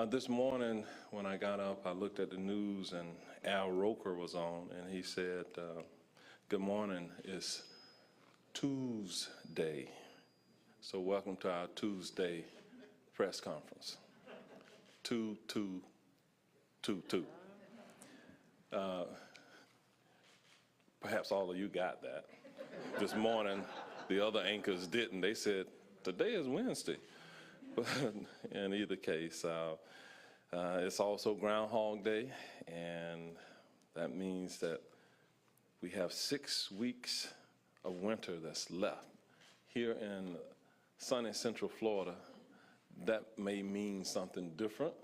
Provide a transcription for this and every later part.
This morning, when I got up, I looked at the news and Al Roker was on, and he said, good morning, it's Tuesday. So welcome to our Tuesday press conference. 2-2-2-2. Perhaps all of you got that. This morning, the other anchors didn't. They said, today is Wednesday. But in either case, it's also Groundhog Day, and that means that we have 6 weeks of winter that's left. Here in sunny Central Florida, that may mean something different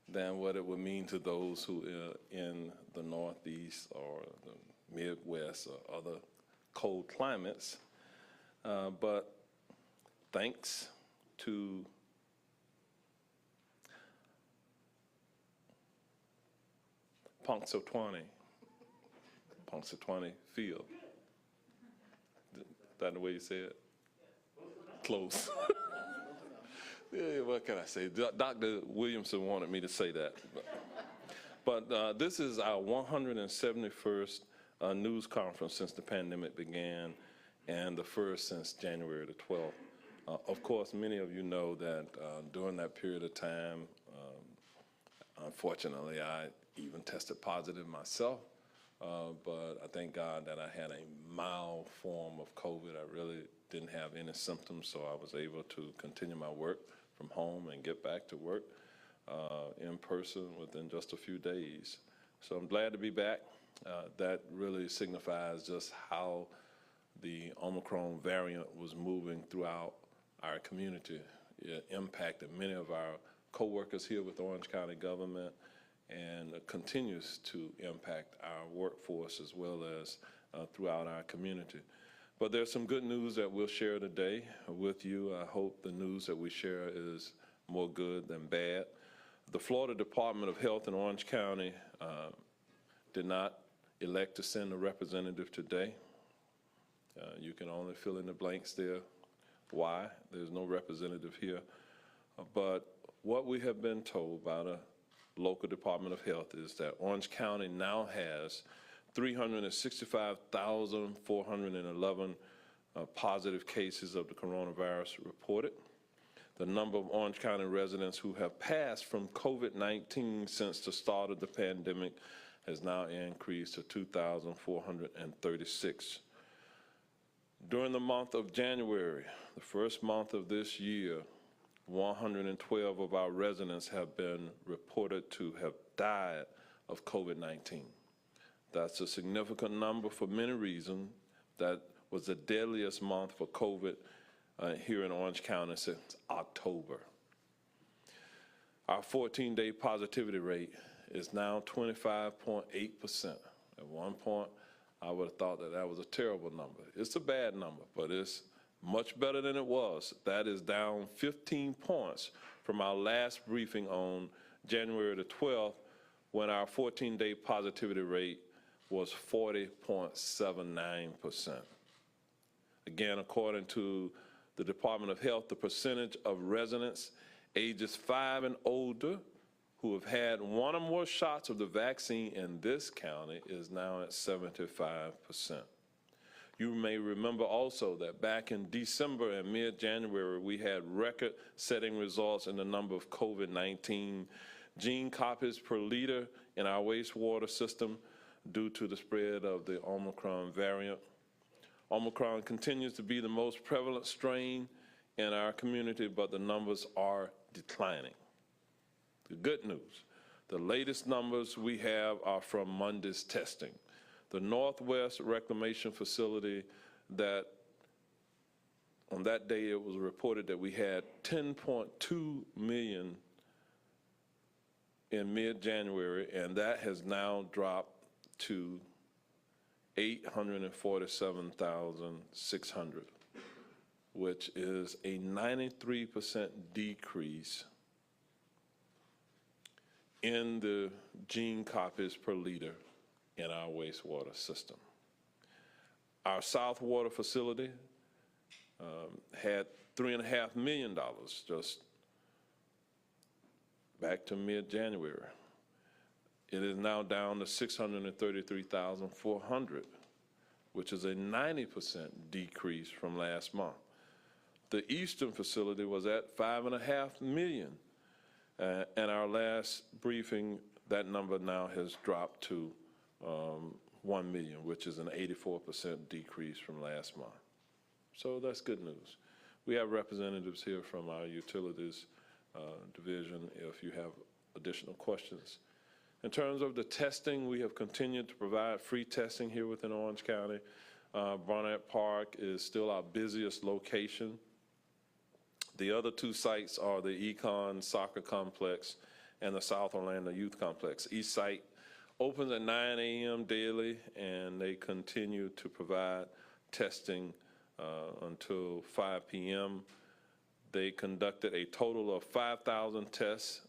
than what it would mean to those who are in the Northeast or the Midwest or other cold climates. But thanks to Punxsutawney Field. Is that the way you say it? Close. Yeah, what can I say? Dr. Williamson wanted me to say that. But this is our 171st news conference since the pandemic began, and the first since January the 12th. Of course, many of you know that during that period of time, unfortunately, I even tested positive myself, but I thank God that I had a mild form of COVID. I really didn't have any symptoms, so I was able to continue my work from home and get back to work in person within just a few days. So I'm glad to be back. That really signifies just how the Omicron variant was moving throughout our community. It impacted many of our co-workers here with Orange County government and continues to impact our workforce as well as throughout our community. But there's some good news that we'll share today with you. I hope the news that we share is more good than bad. The Florida Department of Health in Orange County did not elect to send a representative today. You can only fill in the blanks there. Why? There's no representative here. But what we have been told by the local Department of Health is that Orange County now has 365,411 positive cases of the coronavirus reported. The number of Orange County residents who have passed from COVID-19 since the start of the pandemic has now increased to 2,436. During the month of January, the first month of this year, 112 of our residents have been reported to have died of COVID-19. That's a significant number for many reasons. That was the deadliest month for COVID here in Orange County since October. Our 14-day positivity rate is now 25.8%. At one point, I would have thought that that was a terrible number. It's a bad number, but it's much better than it was. That is down 15 points from our last briefing on January the 12th, when our 14-day positivity rate was 40.79%. Again, according to the Department of Health, the percentage of residents ages 5 and older who have had one or more shots of the vaccine in this county is now at 75%. You may remember also that back in December and mid-January, we had record-setting results in the number of COVID-19 gene copies per liter in our wastewater system due to the spread of the Omicron variant. Omicron continues to be the most prevalent strain in our community, but the numbers are declining. The good news, the latest numbers we have are from Monday's testing. The Northwest Reclamation Facility, that on that day it was reported that we had 10.2 million in mid-January, and that has now dropped to 847,600, which is a 93% decrease in the gene copies per liter in our wastewater system. Our South Water facility had $3.5 million just back to mid-January. It is now down to 633,400, which is a 90% decrease from last month. The Eastern facility was at 5.5 million. And our last briefing, that number now has dropped to 1 million, which is an 84% decrease from last month. So that's good news. We have representatives here from our utilities division if you have additional questions. In terms of the testing, we have continued to provide free testing here within Orange County. Barnett Park is still our busiest location. The other two sites are the Econ Soccer Complex and the South Orlando Youth Complex. Each site opens at 9 a.m. daily, and they continue to provide testing until 5 p.m. They conducted a total of 5,000 tests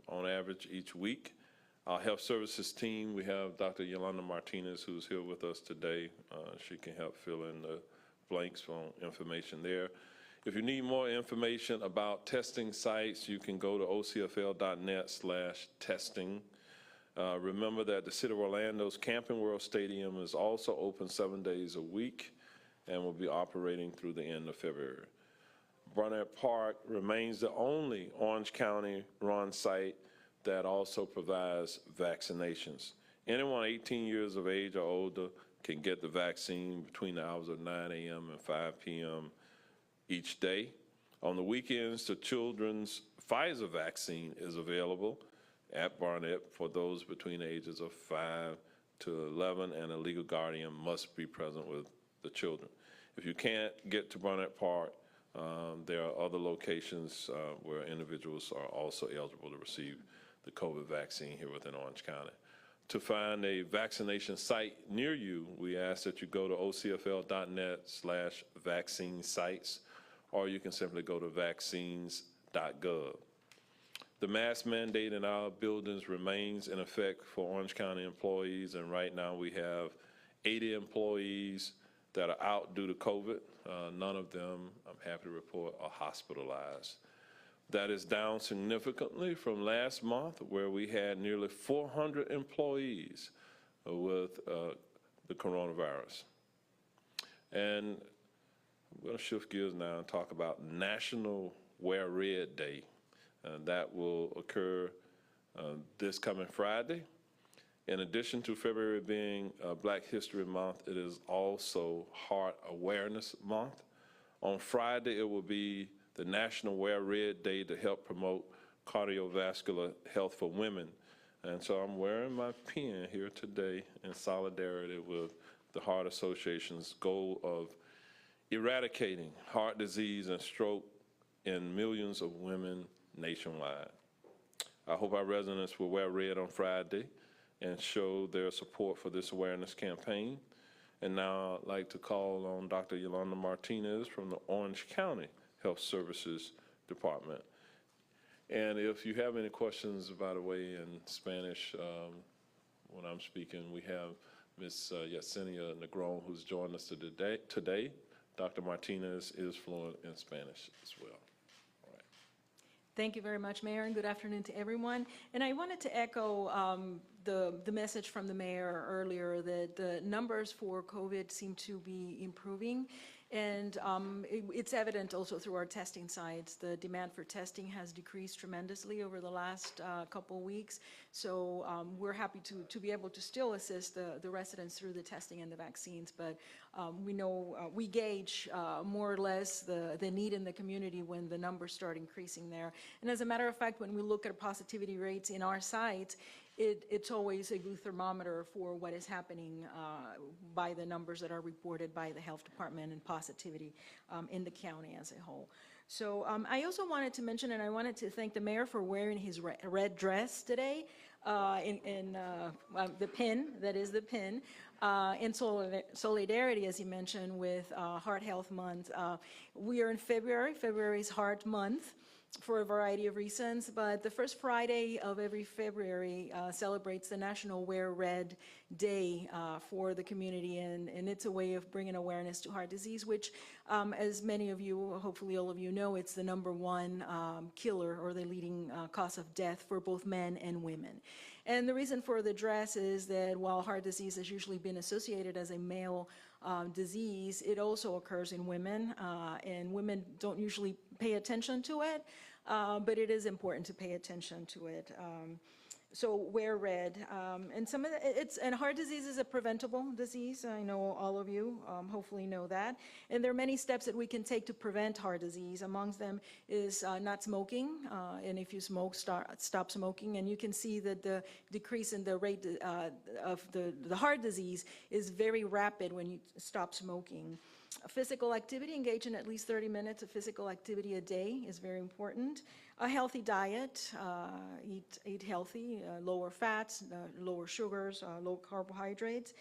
on average each week. Our health services team, we have Dr. Yolanda Martinez, who's here with us today. She can help fill in the blanks on information there. If you need more information about testing sites, you can go to ocfl.net/testing. Remember that the City of Orlando's Camping World Stadium is also open 7 days a week and will be operating through the end of February. Barnett Park remains the only Orange County run site that also provides vaccinations. Anyone 18 years of age or older can get the vaccine between the hours of 9 a.m. and 5 p.m. each day. On the weekends, the children's Pfizer vaccine is available at Barnett for those between the ages of 5 to 11, and a legal guardian must be present with the children. If you can't get to Barnett Park, there are other locations where individuals are also eligible to receive the COVID vaccine here within Orange County. To find a vaccination site near you, we ask that you go to ocfl.net/vaccine sites, or you can simply go to vaccines.gov. The mask mandate in our buildings remains in effect for Orange County employees, and right now we have 80 employees that are out due to COVID. None of them, I'm happy to report, are hospitalized. That is down significantly from last month, where we had nearly 400 employees with the coronavirus. And I'm going to shift gears now and talk about National Wear Red Day. That will occur this coming Friday. In addition to February being Black History Month, it is also Heart Awareness Month. On Friday, it will be the National Wear Red Day to help promote cardiovascular health for women. And so I'm wearing my pin here today in solidarity with the Heart Association's goal of eradicating heart disease and stroke in millions of women nationwide. I hope our residents will wear red on Friday and show their support for this awareness campaign. And now I'd like to call on Dr. Yolanda Martinez from the Orange County Health Services Department. And if you have any questions, by the way, in Spanish, when I'm speaking, we have Ms. Yesenia Negron, who's joined us today. Dr. Martinez is fluent in Spanish as well. All right. Thank you very much, Mayor, and good afternoon to everyone. And I wanted to echo the message from the mayor earlier that the numbers for COVID seem to be improving. And it's evident also through our testing sites. The demand for testing has decreased tremendously over the last couple of weeks. So we're happy to be able to still assist the residents through the testing and the vaccines. But we know we gauge more or less the need in the community when the numbers start increasing there. And as a matter of fact, when we look at positivity rates in our sites, it's always a good thermometer for what is happening by the numbers that are reported by the health department and positivity in the county as a whole. So I also wanted to mention, and I wanted to thank the mayor for wearing his red dress today, the pin, that is the pin, in solidarity, as he mentioned, with Heart Health Month. We are in February. February is Heart Month. for a variety of reasons, but the first Friday of every February celebrates the National Wear Red Day for the community, and it's a way of bringing awareness to heart disease, which, as many of you, hopefully all of you know, it's the #1 killer or the leading cause of death for both men and women. And the reason for the dress is that while heart disease has usually been associated as a male disease, it also occurs in women, and women don't usually pay attention to it, but it is important to pay attention to it. So wear red, and some of and heart disease is a preventable disease. I know all of you hopefully know that, and there are many steps that we can take to prevent heart disease. Amongst them is not smoking, and if you smoke, stop smoking, and you can see that the decrease in the rate of the heart disease is very rapid when you stop smoking. Physical activity, engage in at least 30 minutes of physical activity a day is very important. A healthy diet, eat healthy, lower fats, lower sugars, low carbohydrates,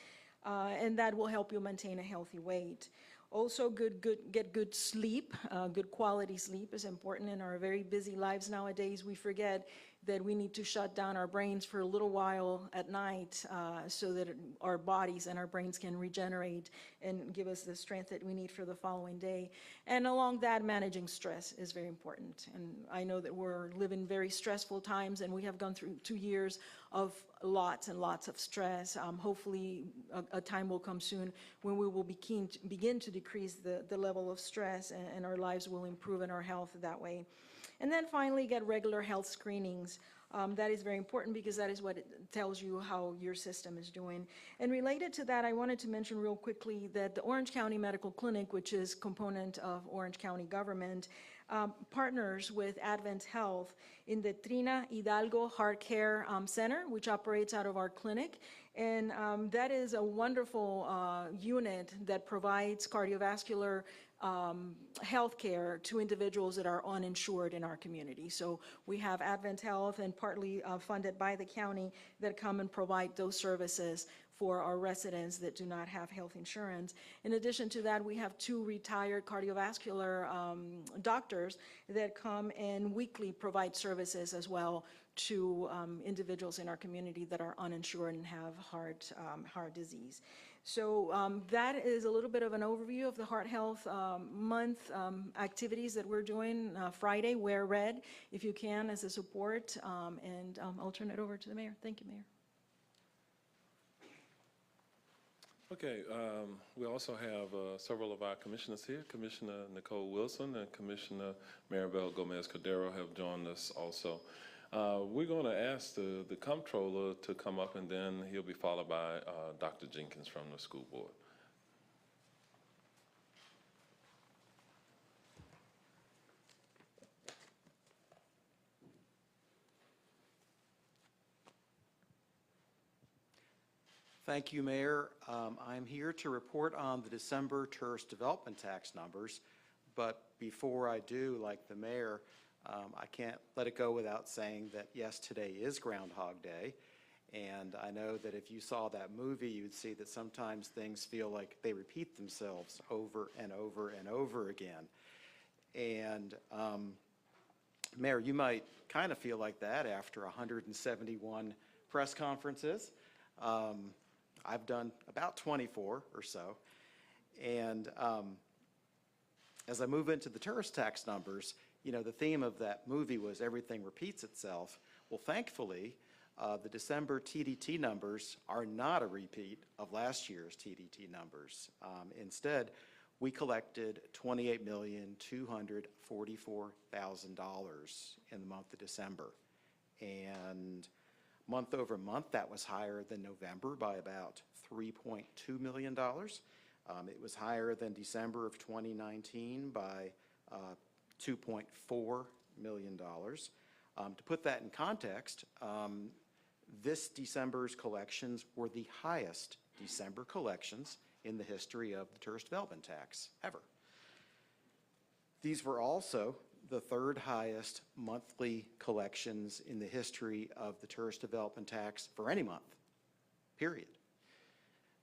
and that will help you maintain a healthy weight. Also, get good sleep. Good quality sleep is important in our very busy lives nowadays. We forget that we need to shut down our brains for a little while at night so that our bodies and our brains can regenerate and give us the strength that we need for the following day. And along that, managing stress is very important. And I know that we're living very stressful times, and we have gone through 2 years of lots and lots of stress. Hopefully a time will come soon when we will begin to decrease the level of stress, and our lives will improve and our health that way. And then finally, get regular health screenings. That is very important because that is what it tells you how your system is doing. And related to that, I wanted to mention real quickly that the Orange County Medical Clinic, which is a component of Orange County government, partners with Advent Health in the Trina Hidalgo Heart Care Center, which operates out of our clinic. And that is a wonderful unit that provides cardiovascular health care to individuals that are uninsured in our community. So we have Advent Health, and partly funded by the county, that come and provide those services for our residents that do not have health insurance. In addition to that, we have 2 retired cardiovascular doctors that come and weekly provide services as well to individuals in our community that are uninsured and have heart disease. So that is a little bit of an overview of the Heart Health Month activities that we're doing. Friday, wear red if you can as a support, and I'll turn it over to the mayor. Thank you, Mayor. Okay, we also have several of our commissioners here. Commissioner Nicole Wilson and Commissioner Maribel Gomez-Cordero have joined us also. We're going to ask the comptroller to come up, and then he'll be followed by Dr. Jenkins from the school board. Thank you, Mayor. I'm here to report on the December tourist development tax numbers, but before I do, like the mayor, I can't let it go without saying that, yes, today is Groundhog Day, and I know that if you saw that movie, you'd see that sometimes things feel like they repeat themselves over and over and over again. And Mayor, you might kind of feel like that after 171 press conferences. I've done about 24 or so. And as I move into the tourist tax numbers, you know, the theme of that movie was everything repeats itself. Well, thankfully, the December TDT numbers are not a repeat of last year's TDT numbers. Instead, we collected $28,244,000 in the month of December. And month over month, that was higher than November by about $3.2 million. It was higher than December of 2019 by $2.4 million. To put that in context, this December's collections were the highest December collections in the history of the tourist development tax ever. These were also the 3rd highest monthly collections in the history of the tourist development tax for any month, period.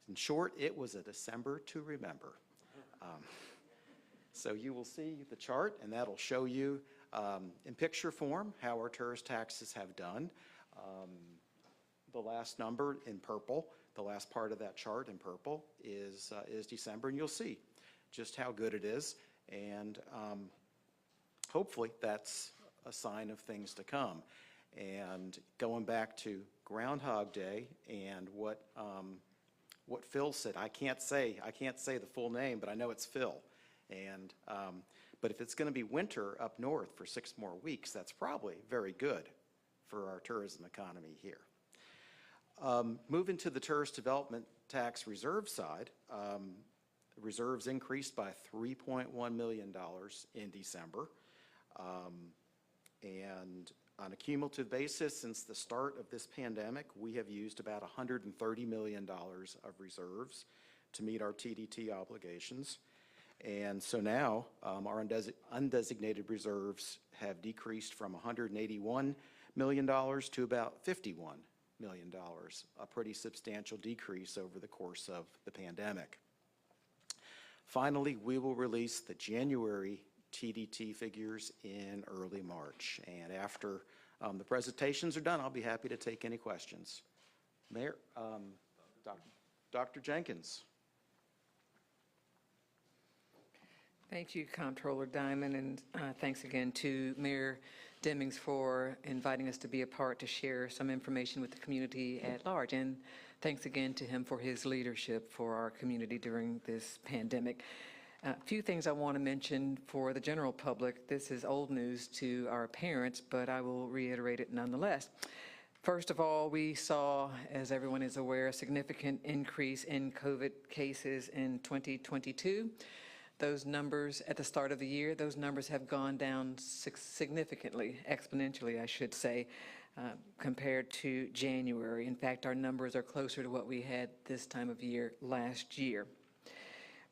In short, it was a December to remember. So you will see the chart, and that'll show you in picture form how our tourist taxes have done. The last number in purple, the last part of that chart in purple is December, and you'll see just how good it is. And hopefully that's a sign of things to come. And going back to Groundhog Day and what Phil said, I can't say the full name, but I know it's Phil. And but if it's going to be winter up north for 6 more weeks, that's probably very good for our tourism economy here. Moving to the tourist development tax reserve side, reserves increased by $3.1 million in December. And on a cumulative basis, since the start of this pandemic, we have used about $130 million of reserves to meet our TDT obligations. And so now our undesignated reserves have decreased from $181 million to about $51 million, a pretty substantial decrease over the course of the pandemic. Finally, we will release the January TDT figures in early March. And after the presentations are done, I'll be happy to take any questions. Mayor, Dr. Jenkins. Thank you, Comptroller Diamond, and thanks again to Mayor Demings for inviting us to be a part to share some information with the community at large. And thanks again to him for his leadership for our community during this pandemic. A few things I want to mention for the general public. This is old news to our parents, but I will reiterate it nonetheless. First of all, we saw, as everyone is aware, a significant increase in COVID cases in 2022. Those numbers at the start of the year, those numbers have gone down significantly, exponentially, I should say, compared to January. In fact, our numbers are closer to what we had this time of year last year.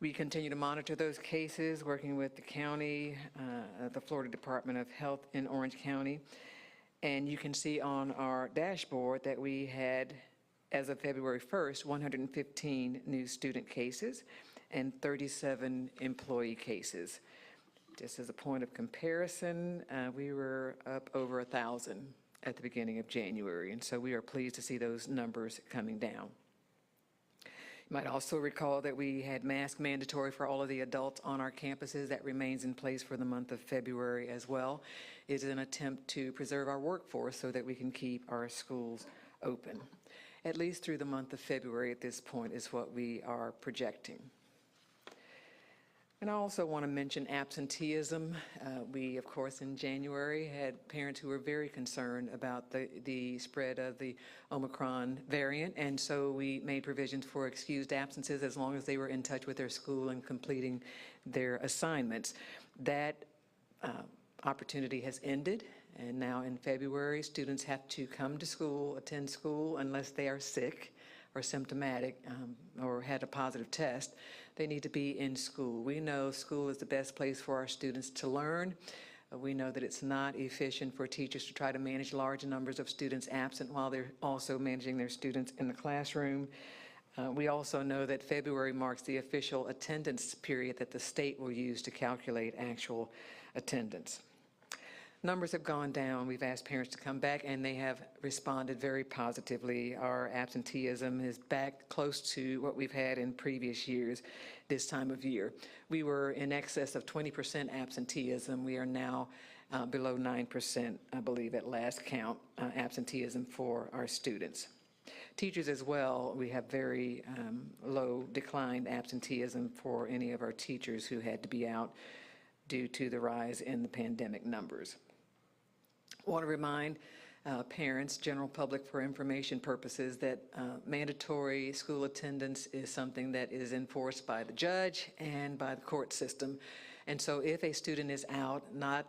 We continue to monitor those cases, working with the county, the Florida Department of Health in Orange County. And you can see on our dashboard that we had, as of February 1st, 115 new student cases and 37 employee cases. Just as a point of comparison, we were up over 1,000 at the beginning of January, and so we are pleased to see those numbers coming down. You might also recall that we had mask mandatory for all of the adults on our campuses. That remains in place for the month of February as well. It is an attempt to preserve our workforce so that we can keep our schools open. At least through the month of February at this point is what we are projecting. And I also want to mention absenteeism. We, of course, in January had parents who were very concerned about the spread of the Omicron variant, and so we made provisions for excused absences as long as they were in touch with their school and completing their assignments. That opportunity has ended, and now in February, students have to come to school, attend school, unless they are sick or symptomatic or had a positive test. They need to be in school. We know school is the best place for our students to learn. We know that it's not efficient for teachers to try to manage large numbers of students absent while they're also managing their students in the classroom. We also know that February marks the official attendance period that the state will use to calculate actual attendance. Numbers have gone down. We've asked parents to come back, and they have responded very positively. Our absenteeism is back close to what we've had in previous years this time of year. We were in excess of 20% absenteeism. We are now below 9%, I believe, at last count, absenteeism for our students. Teachers as well, we have very low declined absenteeism for any of our teachers who had to be out due to the rise in the pandemic numbers. I want to remind parents, general public, for information purposes, that mandatory school attendance is something that is enforced by the judge and by the court system. And so if a student is out, not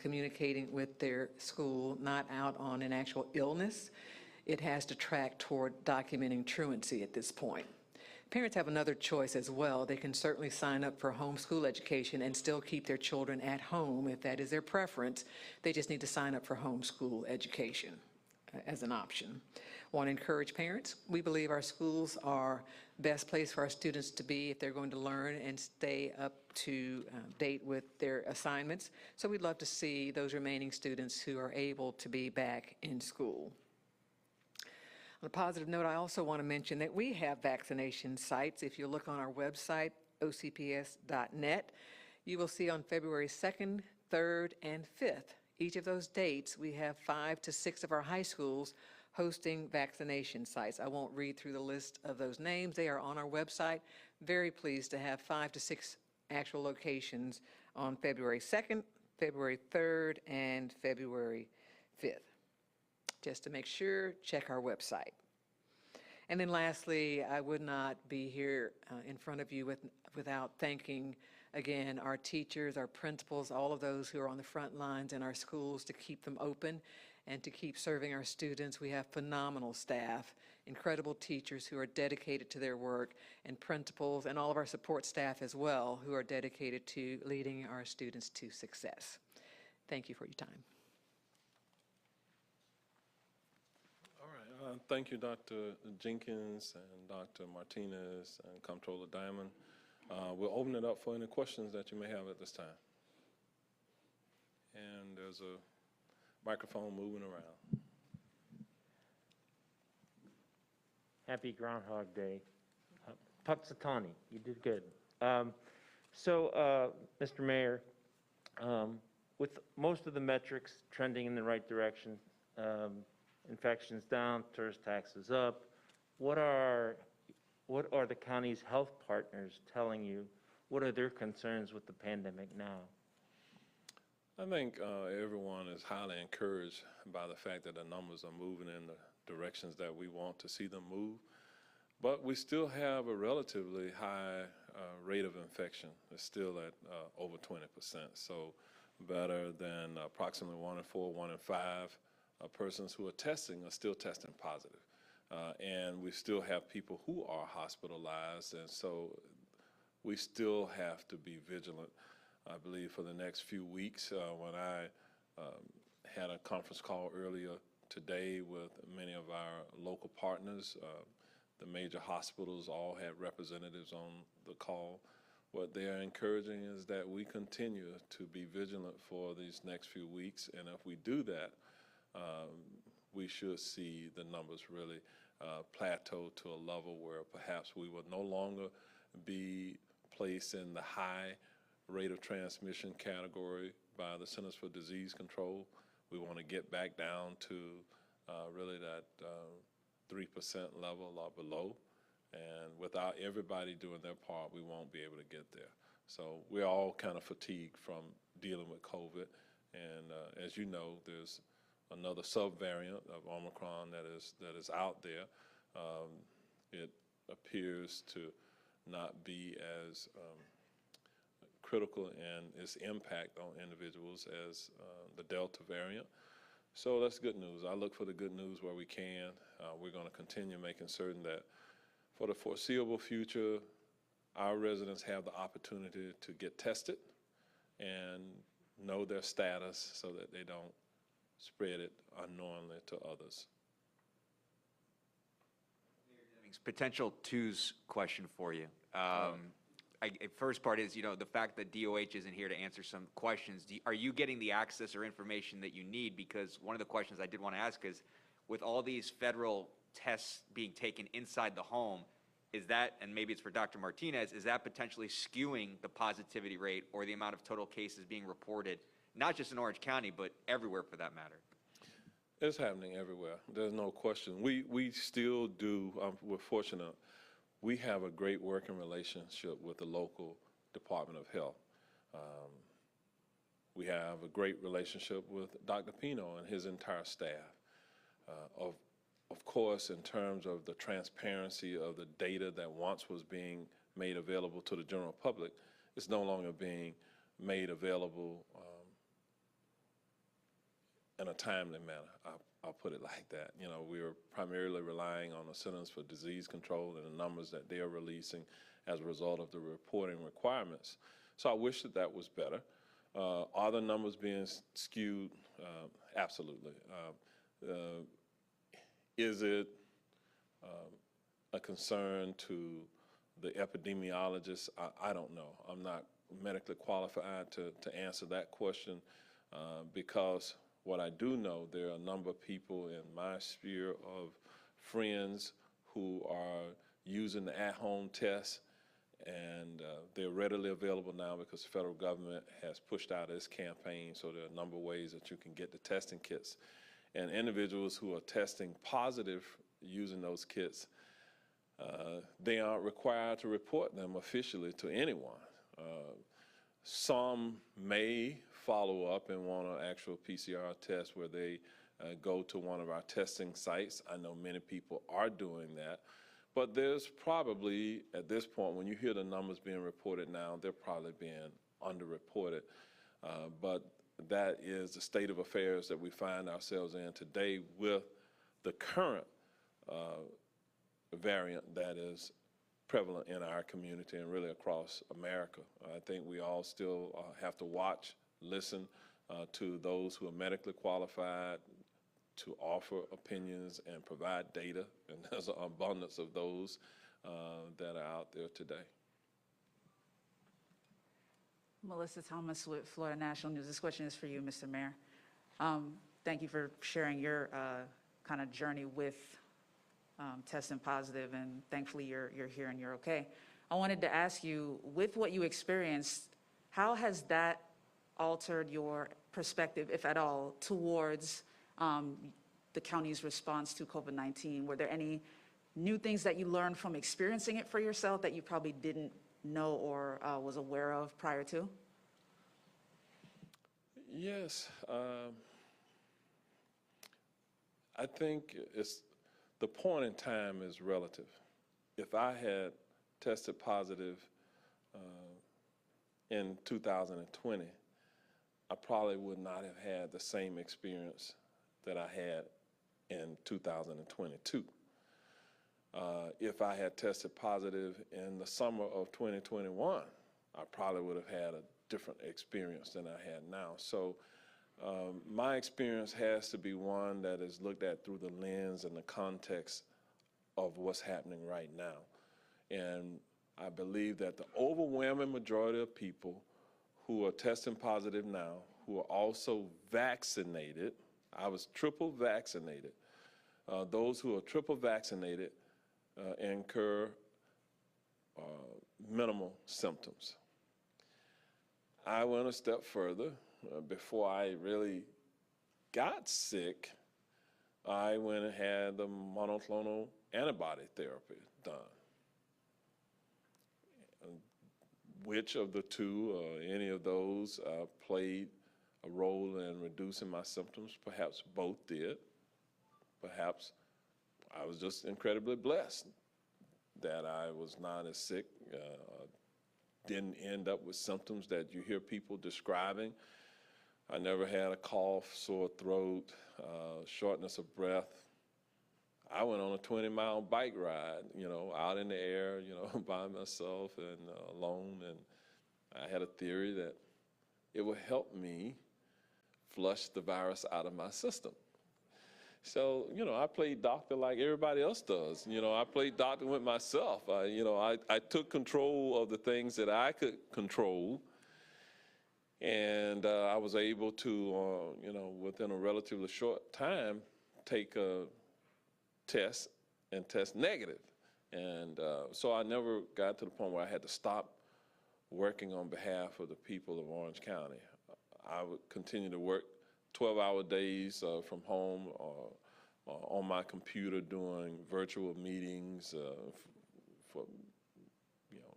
communicating with their school, not out on an actual illness, it has to track toward documenting truancy at this point. Parents have another choice as well. They can certainly sign up for homeschool education and still keep their children at home if that is their preference. They just need to sign up for homeschool education. as an option. Want to encourage parents. We believe our schools are best place for our students to be if they're going to learn and stay up to date with their assignments. So we'd love to see those remaining students who are able to be back in school. On a positive note, I also want to mention that we have vaccination sites. If you look on our website, ocps.net, you will see on February 2nd, 3rd, and 5th, each of those dates, we have 5 to 6 of our high schools hosting vaccination sites. I won't read through the list of those names. They are on our website. Very pleased to have 5 to 6 actual locations on February 2nd, February 3rd, and February 5th. Just to make sure, check our website. And then lastly, I would not be here in front of you without thanking, again, our teachers, our principals, all of those who are on the front lines in our schools to keep them open and to keep serving our students. We have phenomenal staff, incredible teachers who are dedicated to their work, and principals and all of our support staff as well who are dedicated to leading our students to success. Thank you for your time. Thank you, Dr. Jenkins and Dr. Martinez and Comptroller Diamond. We'll open it up for any questions that you may have at this time. And there's a microphone moving around. Happy Groundhog Day. Puxatani, you did good. Mr. Mayor, with most of the metrics trending in the right direction, infections down, tourist taxes up, what are the county's health partners telling you? What are their concerns with the pandemic now? I think everyone is highly encouraged by the fact that the numbers are moving in the directions that we want to see them move. But we still have a relatively high rate of infection. It's still at over 20%. So better than approximately 1 in 4, 1 in 5 persons who are testing are still testing positive. And we still have people who are hospitalized. And so we still have to be vigilant. I believe for the next few weeks, when I had a conference call earlier today with many of our local partners, the major hospitals all had representatives on the call. What they are encouraging is that we continue to be vigilant for these next few weeks, and if we do that, we should see the numbers really plateau to a level where perhaps we will no longer be placed in the high rate of transmission category by the Centers for Disease Control. We want to get back down to really that 3% level or below. And without everybody doing their part, we won't be able to get there. So we're all kind of fatigued from dealing with COVID. And as you know, there's another subvariant of Omicron that is out there. It appears to not be as critical in its impact on individuals as the Delta variant. So that's good news. I look for the good news where we can. We're going to continue making certain that for the foreseeable future, our residents have the opportunity to get tested and know their status so that they don't spread it unknowingly to others. Potential twos question for you. First part is, the fact that DOH isn't here to answer some questions. Are you getting the access or information that you need? Because one of the questions I did want to ask is, with all these federal tests being taken inside the home, is that, and maybe it's for Dr. Martinez, is that potentially skewing the positivity rate or the amount of total cases being reported, not just in Orange County, but everywhere for that matter? It's happening everywhere. There's no question. We still do, we're fortunate, we have a great working relationship with the local Department of Health. We have a great relationship with Dr. Pino and his entire staff. Of course, in terms of the transparency of the data that once was being made available to the general public, it's no longer being made available in a timely manner. I'll put it like that. We're primarily relying on the Centers for Disease Control and the numbers that they are releasing as a result of the reporting requirements. So I wish that was better. Are the numbers being skewed? Absolutely. Is it a concern to the epidemiologists? I don't know. I'm not medically qualified to answer that question because what I do know, there are a number of people in my sphere of friends who are using the at-home test, and they're readily available now because the federal government has pushed out its campaign, so there are a number of ways that you can get the testing kits. And individuals who are testing positive using those kits, they aren't required to report them officially to anyone. Some may follow up and want an actual PCR test where they go to one of our testing sites. I know many people are doing that. But there's probably, at this point, when you hear the numbers being reported now, they're probably being underreported. But that is the state of affairs that we find ourselves in today with the current variant that is prevalent in our community and really across America. I think we all still have to watch, listen to those who are medically qualified to offer opinions and provide data, and there's an abundance of those that are out there today. Melissa Thomas with Florida National News. This question is for you, Mr. Mayor. Thank you for sharing your kind of journey with testing positive, and thankfully you're here and you're okay. I wanted to ask you, with what you experienced, how has that altered your perspective, if at all, towards the county's response to COVID-19? Were there any new things that you learned from experiencing it for yourself that you probably didn't know or was aware of prior to? Yes. I think the point in time is relative. If I had tested positive in 2020, I probably would not have had the same experience that I had in 2022. If I had tested positive in the summer of 2021, I probably would have had a different experience than I had now. So my experience has to be one that is looked at through the lens and the context of what's happening right now. And I believe that the overwhelming majority of people who are testing positive now, who are also vaccinated, I was triple vaccinated, those who are triple vaccinated incur minimal symptoms. I went a step further. Before I really got sick, I went and had the monoclonal antibody therapy done. Which of the two, any of those, played a role in reducing my symptoms? Perhaps both did. Perhaps I was just incredibly blessed that I was not as sick, didn't end up with symptoms that you hear people describing. I never had a cough, sore throat, shortness of breath. I went on a 20-mile bike ride, out in the air, by myself and alone. And I had a theory that it would help me flush the virus out of my system. So, I played doctor like everybody else does. I played doctor with myself. I took control of the things that I could control. And I was able to, within a relatively short time, take a test and test negative. And so I never got to the point where I had to stop working on behalf of the people of Orange County. I would continue to work 12-hour days from home or on my computer doing virtual meetings for,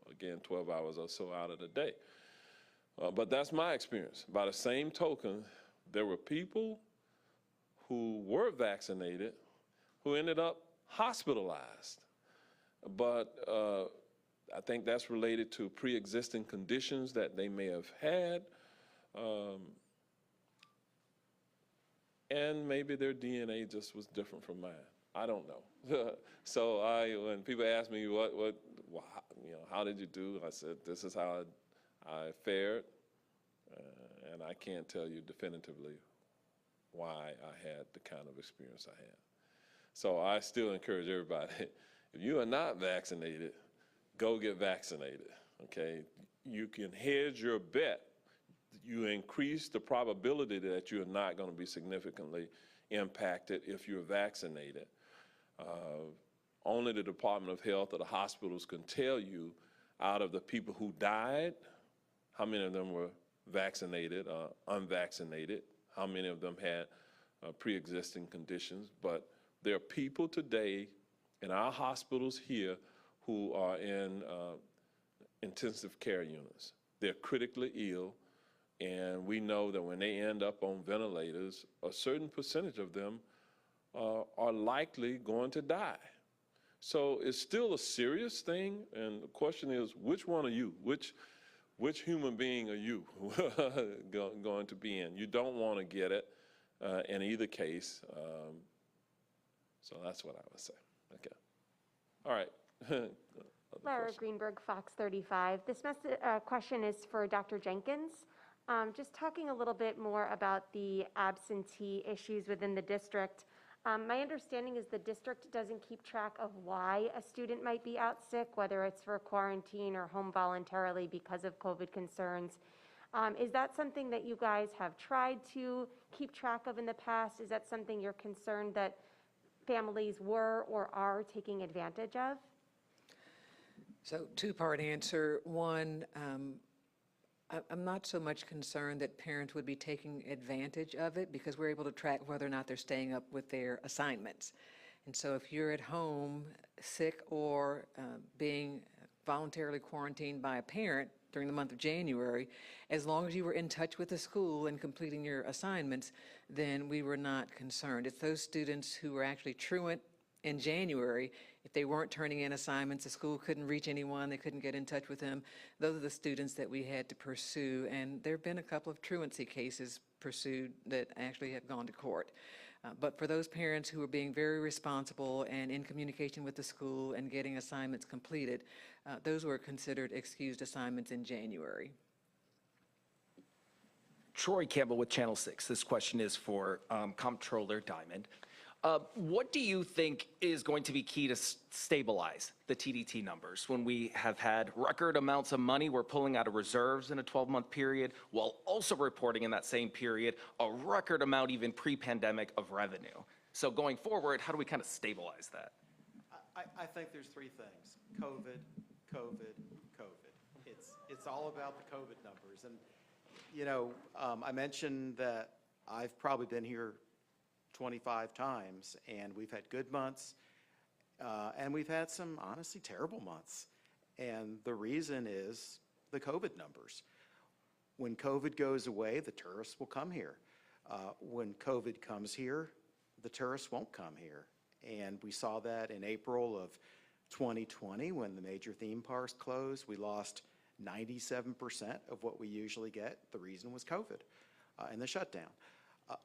again, 12 hours or so out of the day. But that's my experience. By the same token, there were people who were vaccinated who ended up hospitalized. But I think that's related to pre-existing conditions that they may have had. And maybe their DNA just was different from mine. I don't know. So when people ask me how did you do? I said, this is how I fared, and I can't tell you definitively why I had the kind of experience I had. So I still encourage everybody, if you are not vaccinated, go get vaccinated, okay? You can hedge your bet. You increase the probability that you're not going to be significantly impacted if you're vaccinated. Only the Department of Health or the hospitals can tell you out of the people who died, how many of them were vaccinated or unvaccinated, how many of them had pre-existing conditions. But there are people today in our hospitals here who are in intensive care units. They're critically ill, and we know that when they end up on ventilators, a certain percentage of them are likely going to die. So it's still a serious thing, and the question is, which one are you? Which human being are you going to be in? You don't want to get it in either case. So that's what I would say. Okay. All right. Laura Greenberg, Fox 35. This question is for Dr. Jenkins. Just talking a little bit more about the absentee issues within the district. My understanding is the district doesn't keep track of why a student might be out sick, whether it's for quarantine or home voluntarily because of COVID concerns. Is that something that you guys have tried to keep track of in the past? Is that something you're concerned that families were or are taking advantage of? So two-part answer. One, I'm not so much concerned that parents would be taking advantage of it because we're able to track whether or not they're staying up with their assignments. And so if you're at home sick or being voluntarily quarantined by a parent during the month of January, as long as you were in touch with the school and completing your assignments, then we were not concerned. It's those students who were actually truant in January, if they weren't turning in assignments, the school couldn't reach anyone, they couldn't get in touch with them. Those are the students that we had to pursue, and there have been a couple of truancy cases pursued that actually have gone to court. But for those parents who are being very responsible and in communication with the school and getting assignments completed, those were considered excused assignments in January. Troy Campbell with Channel 6. This question is for Comptroller Diamond. What do you think is going to be key to stabilize the TDT numbers when we have had record amounts of money we're pulling out of reserves in a 12-month period, while also reporting in that same period a record amount even pre-pandemic of revenue? So going forward, how do we kind of stabilize that? I think there's three things: COVID, COVID, COVID. It's all about the COVID numbers. And, you know, I mentioned that I've probably been here 25 times, and we've had good months, and we've had some honestly terrible months. And the reason is the COVID numbers. When COVID goes away, the tourists will come here. When COVID comes here, the tourists won't come here. And we saw that in April of 2020 when the major theme parks closed. We lost 97% of what we usually get. The reason was COVID and the shutdown.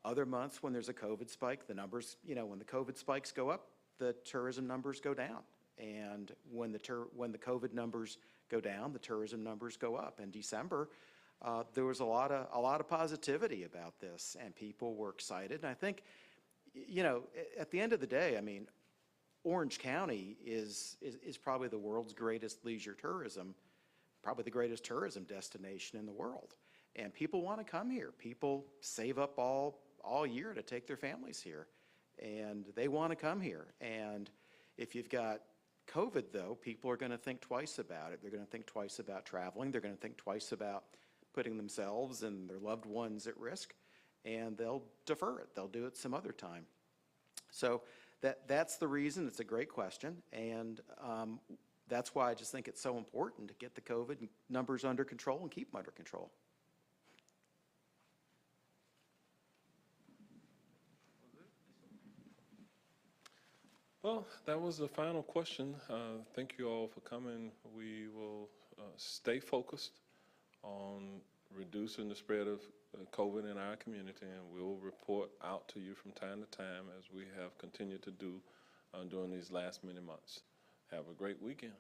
Other months when there's a COVID spike, the numbers, you know, when the COVID spikes go up, the tourism numbers go down. And when the COVID numbers go down, the tourism numbers go up. In December, there was a lot of positivity about this, and people were excited. And I think, you know, at the end of the day, I mean, Orange County is probably the world's greatest leisure tourism, probably the greatest tourism destination in the world. And people want to come here. People save up all year to take their families here, and they want to come here. And if you've got COVID, though, people are going to think twice about it. They're going to think twice about traveling. They're going to think twice about putting themselves and their loved ones at risk, and they'll defer it. They'll do it some other time. So that's the reason. It's a great question, and that's why I just think it's so important to get the COVID numbers under control and keep them under control. Well, that was the final question. Thank you all for coming. We will stay focused on reducing the spread of COVID in our community, and we'll report out to you from time to time as we have continued to do during these last many months. Have a great weekend.